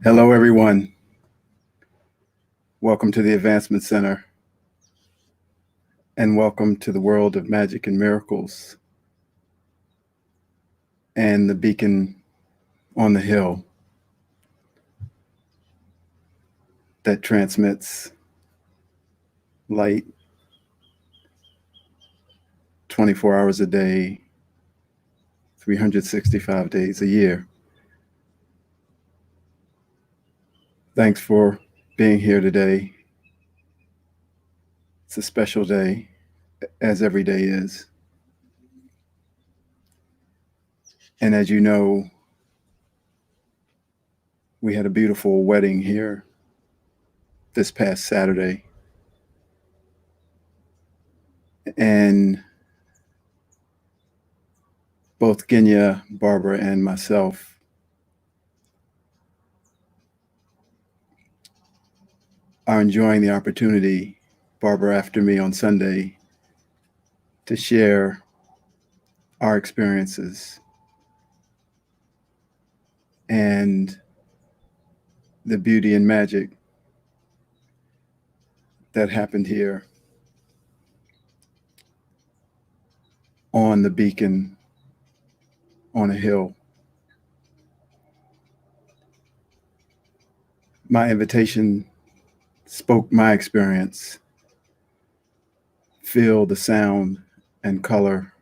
Hello, everyone. Welcome to the Advancement Center, and welcome to the world of magic and miracles and the beacon on the hill that transmits light 24 hours a day, 365 days a year. Thanks for being here today. It's a special day, as every day is. And as you know, we had a beautiful wedding here this past Saturday. And both Genya, Barbara, and myself are enjoying the opportunity, Barbara after me on Sunday, to share our experiences and the beauty and magic that happened here on the beacon on a hill. My invitation spoke my experience. Feel the sound and color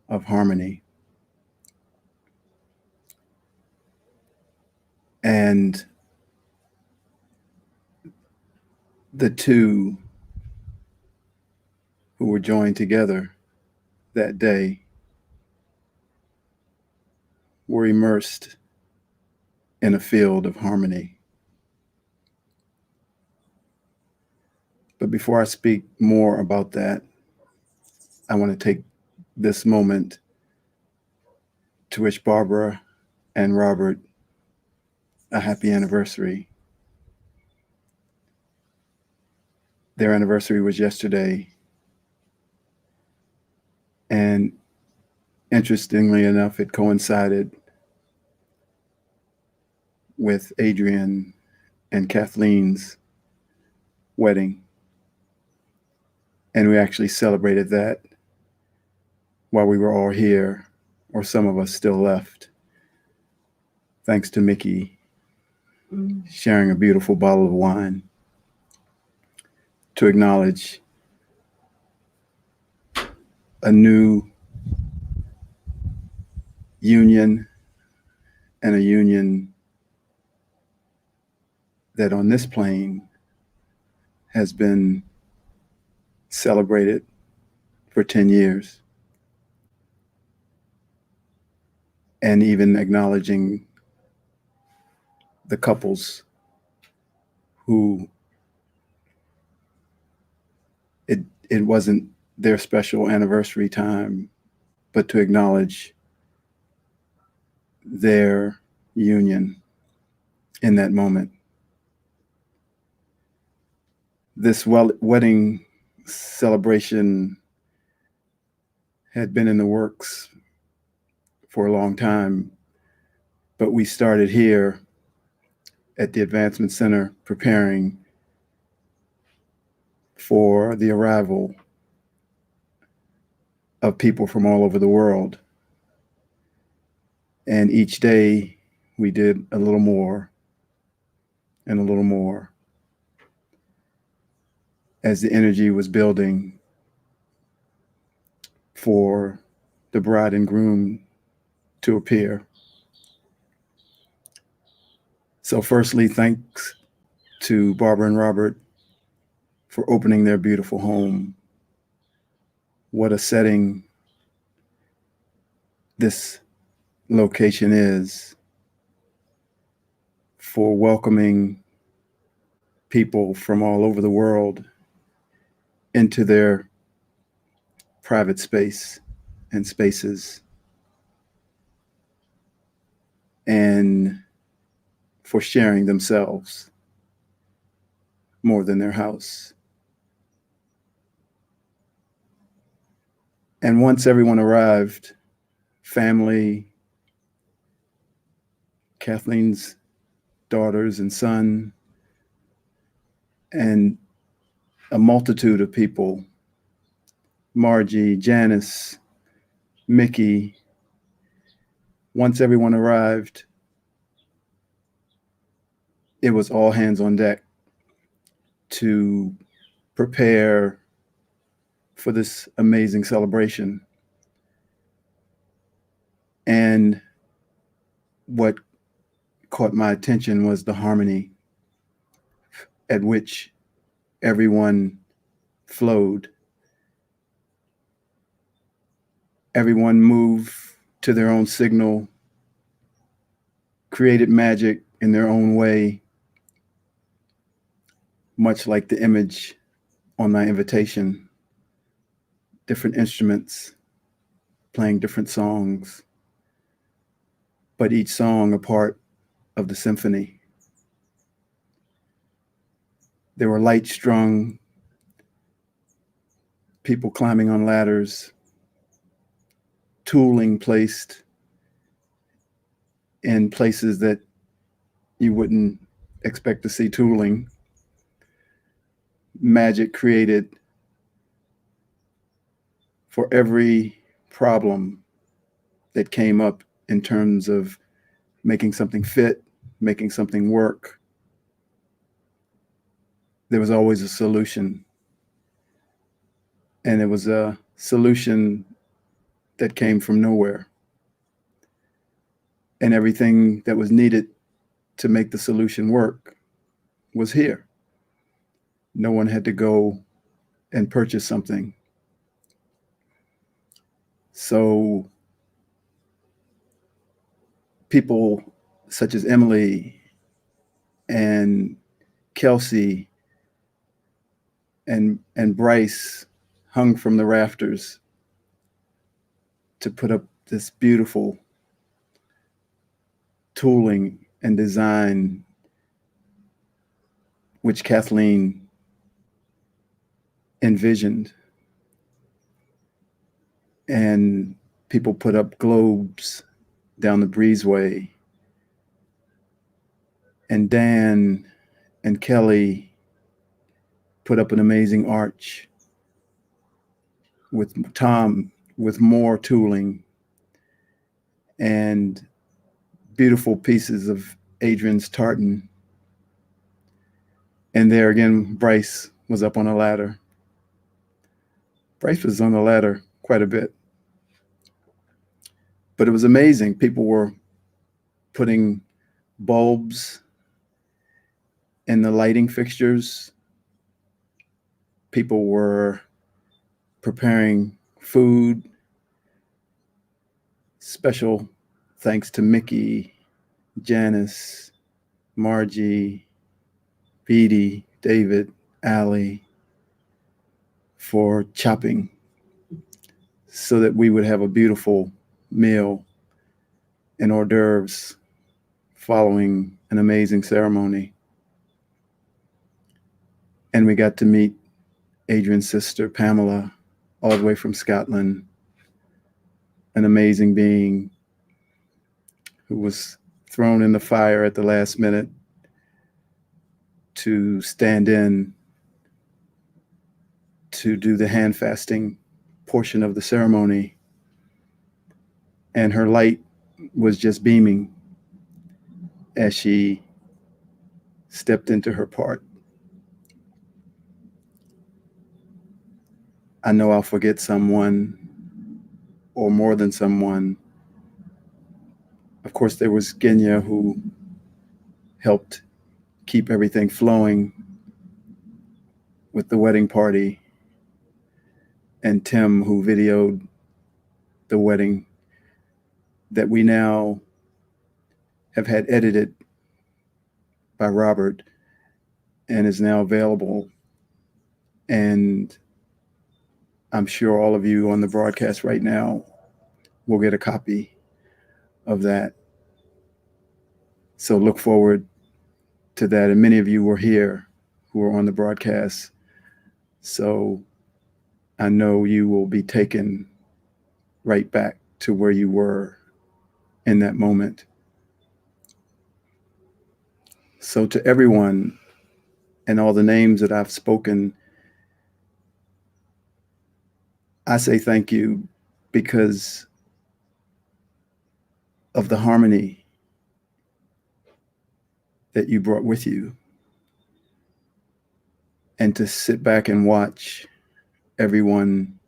of harmony. And the two who were joined together that day were immersed in a field of harmony. But before I speak more about that, I want to take this moment to wish Barbara and Robert a happy anniversary. Their anniversary was yesterday. And interestingly enough, it coincided with Adrian and Kathleen's wedding. And we actually celebrated that while we were all here, or some of us still left, thanks to Mickey sharing a beautiful bottle of wine to acknowledge a new union, and a union that on this plane has been celebrated for 10 years. And even acknowledging the couples who it wasn't their special anniversary time, but to acknowledge their union in that moment. This wedding celebration had been in the works for a long time, but we started here at the Advancement Center preparing for the arrival of people from all over the world. And each day we did a little more and a little more as the energy was building for the bride and groom to appear. So firstly, thanks to Barbara and Robert for opening their beautiful home. What a setting this location is for welcoming people from all over the world into their private space and spaces, and for sharing themselves more than their house. And once everyone arrived, family, Kathleen's daughters and son, and a multitude of people, Margie, Janice, Mickey. Once everyone arrived, it was all hands on deck to prepare for this amazing celebration. And what caught my attention was the harmony at which everyone flowed. Everyone moved to their own signal, created magic in their own way, much like the image on my invitation. Different instruments playing different songs, but each song a part of the symphony. There were light strung, people climbing on ladders, tooling placed in places that you wouldn't expect to see tooling. Magic created for every problem that came up in terms of making something fit, making something work. There was always a solution. And it was a solution that came from nowhere. And everything that was needed to make the solution work was here. No one had to go and purchase something. So people such as Emily and Kelsey and Bryce hung from the rafters to put up this beautiful tooling and design, which Kathleen envisioned. And people put up globes down the breezeway. And Dan and Kelly put up an amazing arch with Tom, with more tooling and beautiful pieces of Adrian's tartan. And there again, Bryce was up on a ladder. Bryce was on the ladder quite a bit. But it was amazing. People were putting bulbs in the lighting fixtures. People were preparing food. Special thanks to Mickey, Janice, Margie, Beatty, David, Allie for chopping so that we would have a beautiful meal and hors d'oeuvres following an amazing ceremony. And we got to meet Adrian's sister, Pamela, all the way from Scotland, an amazing being who was thrown in the fire at the last minute to stand in to do the hand fasting portion of the ceremony. And her light was just beaming as she stepped into her part. I know I'll forget someone or more than someone. Of course, there was Genya, who helped keep everything flowing with the wedding party, and Tim, who videoed the wedding that we now have had edited by Robert and is now available. And I'm sure all of you on the broadcast right now will get a copy of that. So look forward to that. And many of you were here who are on the broadcast. So I know you will be taken right back to where you were in that moment. So to everyone and all the names that I've spoken, I say thank you because of the harmony that you brought with you. And to sit back and watch everyone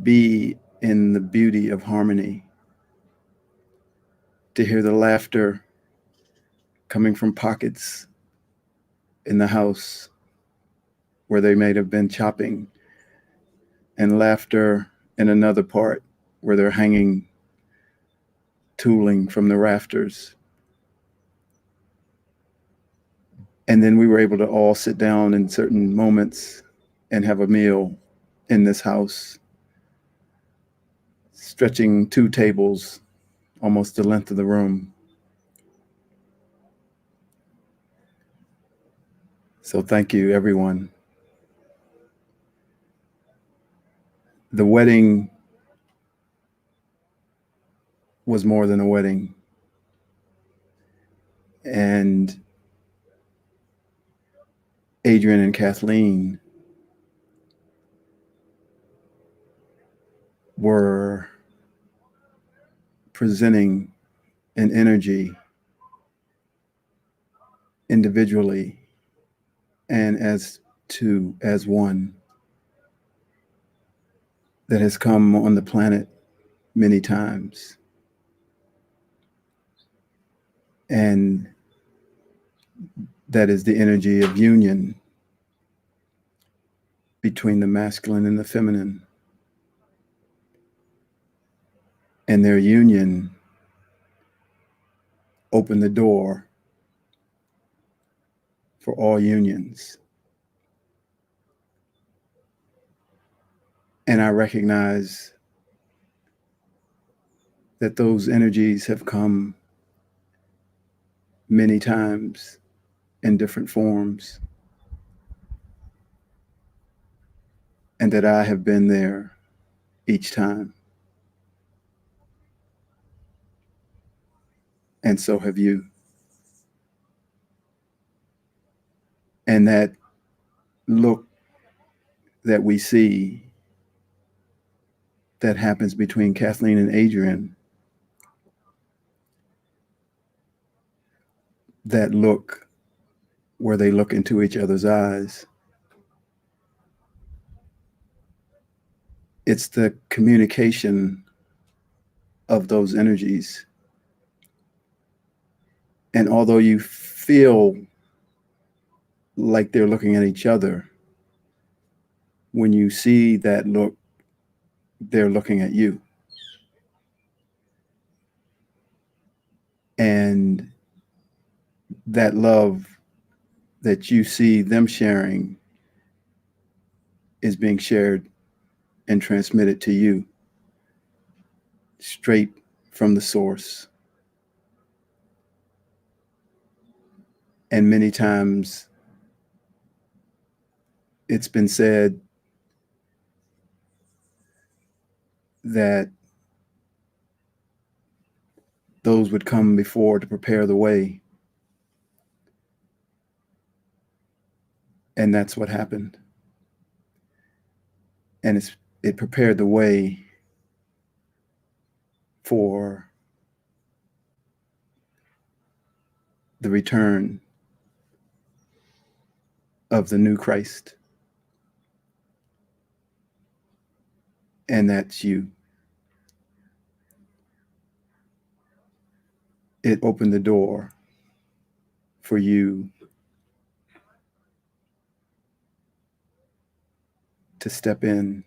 be in the beauty of harmony, to hear the laughter coming from pockets in the house where they may have been chopping, and laughter in another part where they're hanging tooling from the rafters. And then we were able to all sit down in certain moments and have a meal in this house, stretching 2 tables almost the length of the room. So thank you, everyone. The wedding was more than a wedding. And Adrian and Kathleen were presenting an energy individually and as two, as one, that has come on the planet many times. And that is the energy of union between the masculine and the feminine. And their union opened the door for all unions. And I recognize that those energies have come many times in different forms, and that I have been there each time. And so have you. And that look that we see that happens between Kathleen and Adrian, that look where they look into each other's eyes, it's the communication of those energies. And although you feel like they're looking at each other, when you see that look, they're looking at you. And that love that you see them sharing is being shared and transmitted to you straight from the source. And many times it's been said that those would come before to prepare the way. And that's what happened. And it prepared the way for the return of the new Christ. And that's you. It opened the door for you to step in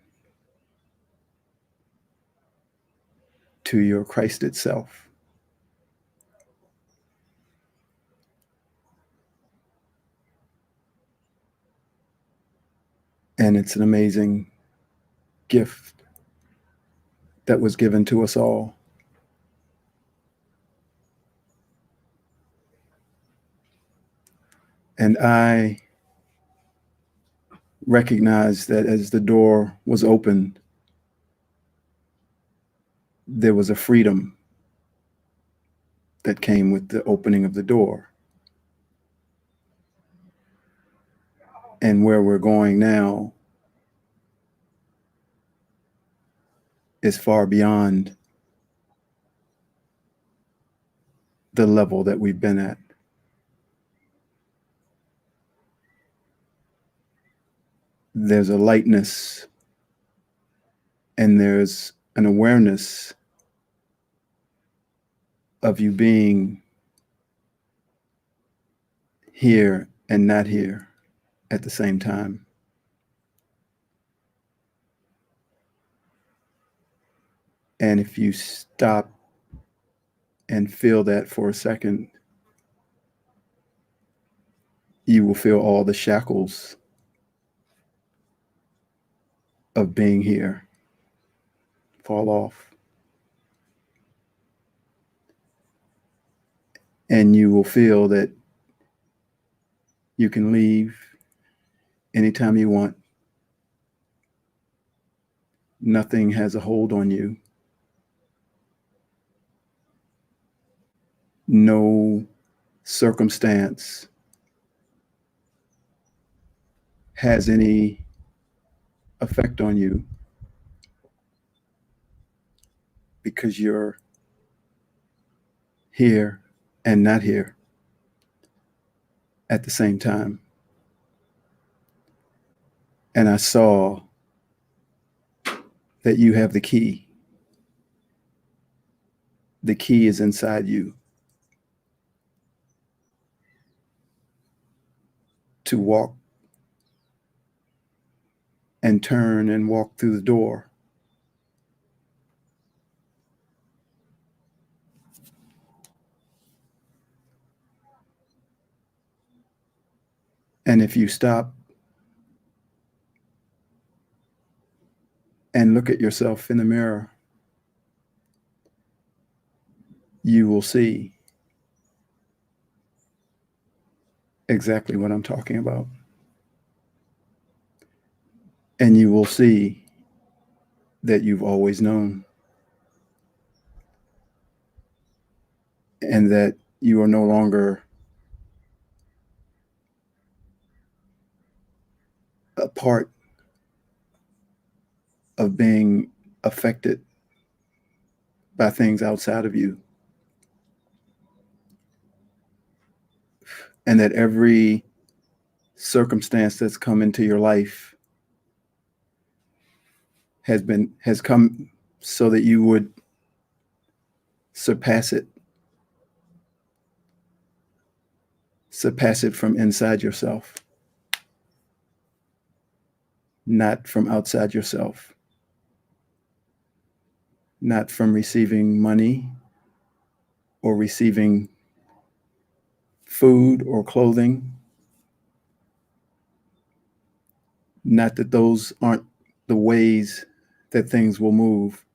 to your Christ itself. And it's an amazing gift that was given to us all. And I recognized that as the door was opened, there was a freedom that came with the opening of the door. And where we're going now is far beyond the level that we've been at. There's a lightness and there's an awareness of you being here and not here at the same time. And if you stop and feel that for a second, you will feel all the shackles of being here fall off. And you will feel that you can leave anytime you want. Nothing has a hold on you. No circumstance has any effect on you because you're here and not here at the same time. And I saw that you have the key. The key is inside you to walk and turn and walk through the door. And if you stop and look at yourself in the mirror, you will see exactly what I'm talking about. And you will see that you've always known, and that you are no longer a part of being affected by things outside of you. And that every circumstance that's come into your life has come so that you would surpass it from inside yourself, not from outside yourself, not from receiving money or receiving food or clothing. Not that those aren't the ways that things will move,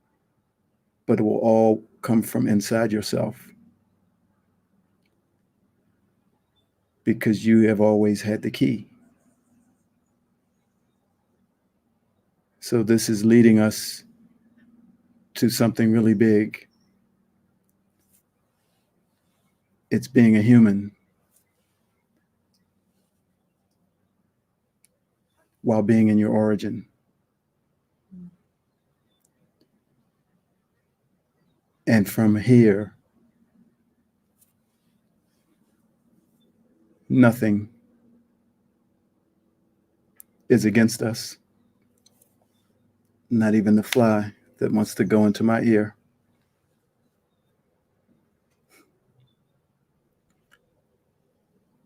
but it will all come from inside yourself, because you have always had the key. So this is leading us to something really big. It's being a human while being in your origin. And from here, nothing is against us, not even the fly that wants to go into my ear.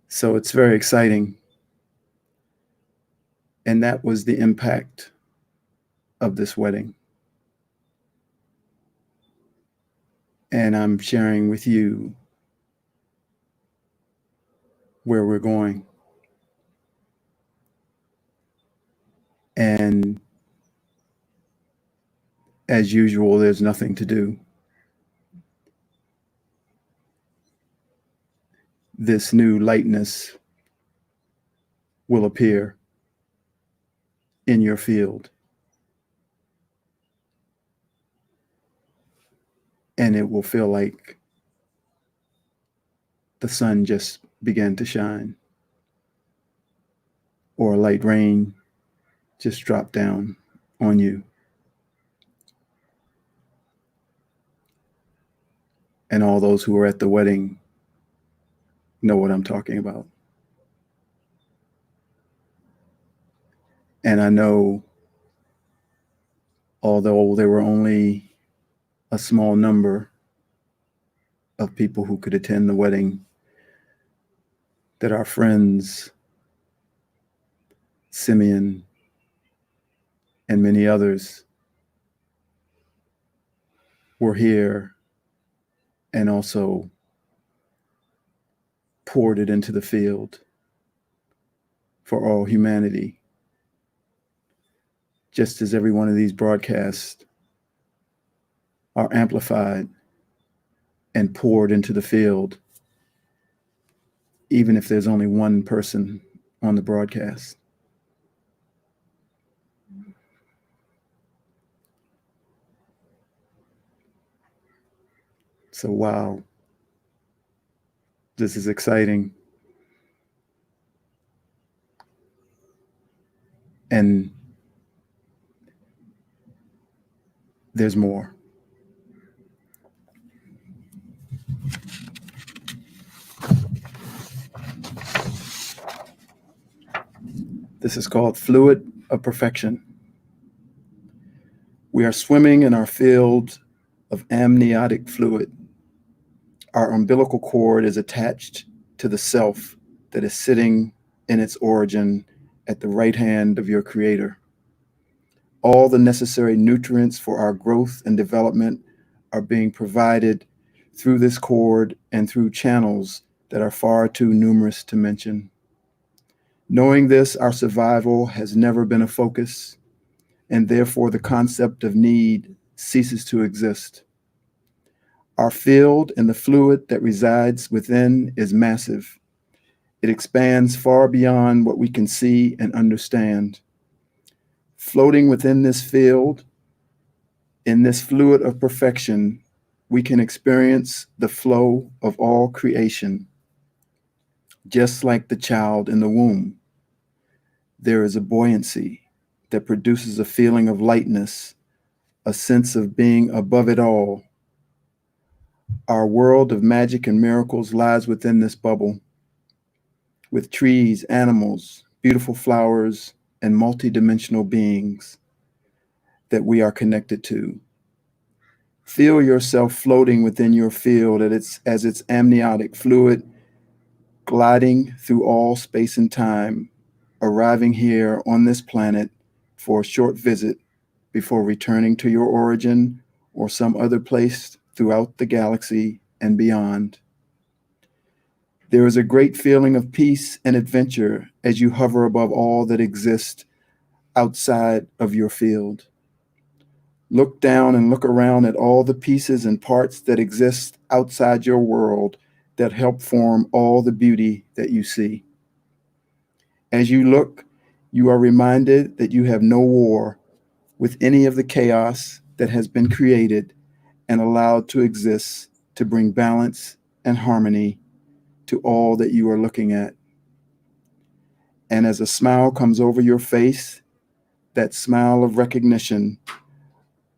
So it's very exciting. And that was the impact of this wedding. And I'm sharing with you where we're going. And as usual, there's nothing to do. This new lightness will appear in your field. And it will feel like the sun just began to shine, or a light rain just dropped down on you. And all those who were at the wedding know what I'm talking about. And I know, although there were only a small number of people who could attend the wedding, that our friends, Simeon and many others, were here and also poured it into the field for all humanity. Just as every one of these broadcasts are amplified and poured into the field, even if there's only one person on the broadcast. So, wow, this is exciting. And there's more. This is called Fluid of Perfection. We are swimming in our field of amniotic fluid. Our umbilical cord is attached to the self that is sitting in its origin at the right hand of your Creator. All the necessary nutrients for our growth and development are being provided through this cord and through channels that are far too numerous to mention. Knowing this, our survival has never been a focus, and therefore the concept of need ceases to exist. Our field and the fluid that resides within is massive. It expands far beyond what we can see and understand. Floating within this field, in this fluid of perfection, we can experience the flow of all creation. Just like the child in the womb, there is a buoyancy that produces a feeling of lightness, a sense of being above it all. Our world of magic and miracles lies within this bubble, with trees, animals, beautiful flowers, and multidimensional beings that we are connected to. Feel yourself floating within your field as its amniotic fluid, gliding through all space and time, arriving here on this planet for a short visit before returning to your origin or some other place throughout the galaxy and beyond. There is a great feeling of peace and adventure as you hover above all that exists outside of your field. Look down and look around at all the pieces and parts that exist outside your world that help form all the beauty that you see. As you look, you are reminded that you have no war with any of the chaos that has been created and allowed to exist to bring balance and harmony to all that you are looking at. And as a smile comes over your face, that smile of recognition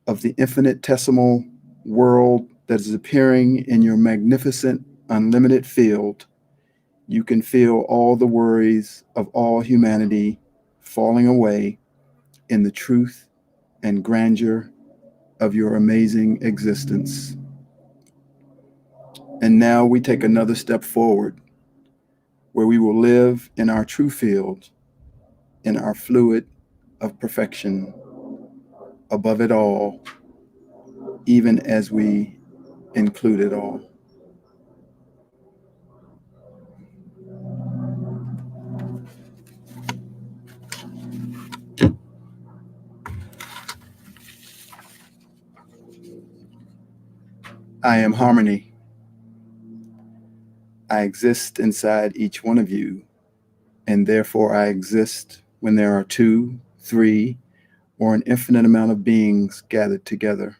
of the infinitesimal world that is appearing in your magnificent, unlimited field, you can feel all the worries of all humanity falling away in the truth and grandeur of your amazing existence. And now we take another step forward, where we will live in our true field, in our fluid of perfection, above it all, even as we include it all. I am harmony. I exist inside each one of you, and therefore I exist when there are 2, 3, or an infinite amount of beings gathered together.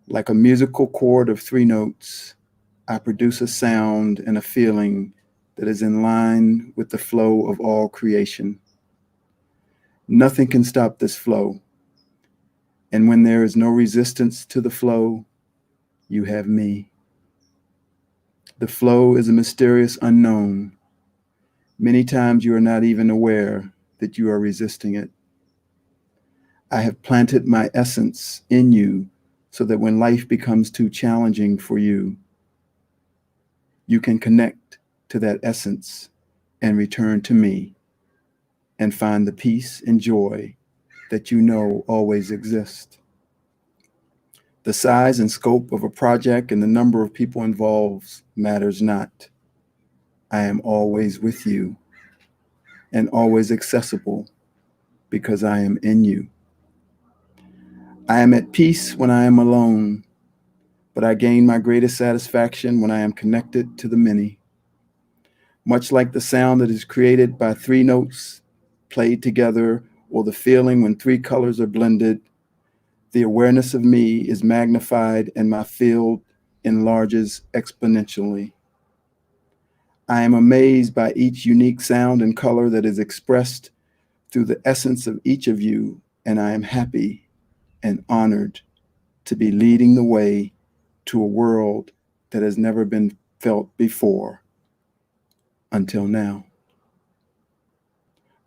Like a musical chord of 3 notes, I produce a sound and a feeling that is in line with the flow of all creation. Nothing can stop this flow. And when there is no resistance to the flow, you have me. The flow is a mysterious unknown. Many times you are not even aware that you are resisting it. I have planted my essence in you so that when life becomes too challenging for you, you can connect to that essence and return to me and find the peace and joy that you know always exist. The size and scope of a project and the number of people involved matters not. I am always with you and always accessible because I am in you. I am at peace when I am alone, but I gain my greatest satisfaction when I am connected to the many. Much like the sound that is created by three notes played together, or the feeling when three colors are blended, the awareness of me is magnified and my field enlarges exponentially. I am amazed by each unique sound and color that is expressed through the essence of each of you, and I am happy and honored to be leading the way to a world that has never been felt before until now.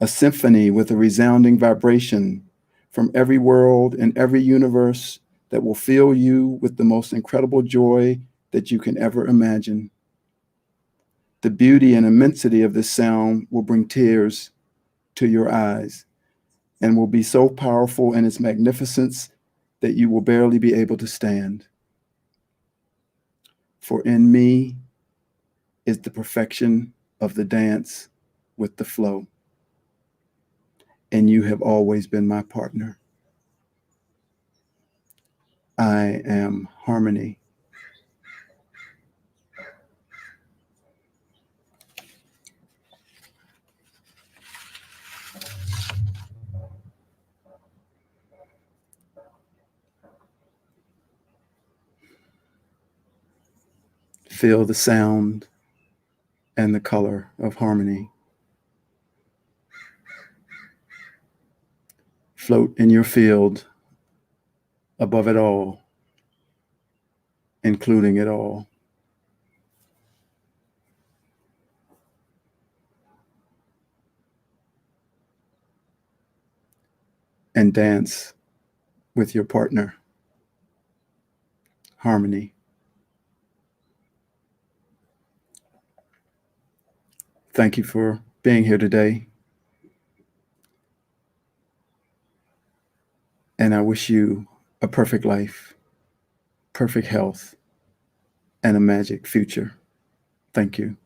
A symphony with a resounding vibration from every world and every universe that will fill you with the most incredible joy that you can ever imagine. The beauty and immensity of this sound will bring tears to your eyes and will be so powerful in its magnificence that you will barely be able to stand. For in me is the perfection of the dance with the flow, and you have always been my partner. I am harmony. Feel the sound and the color of harmony. Float in your field above it all, including it all. And dance with your partner. Harmony. Thank you for being here today. And I wish you a perfect life, perfect health, and a magic future. Thank you.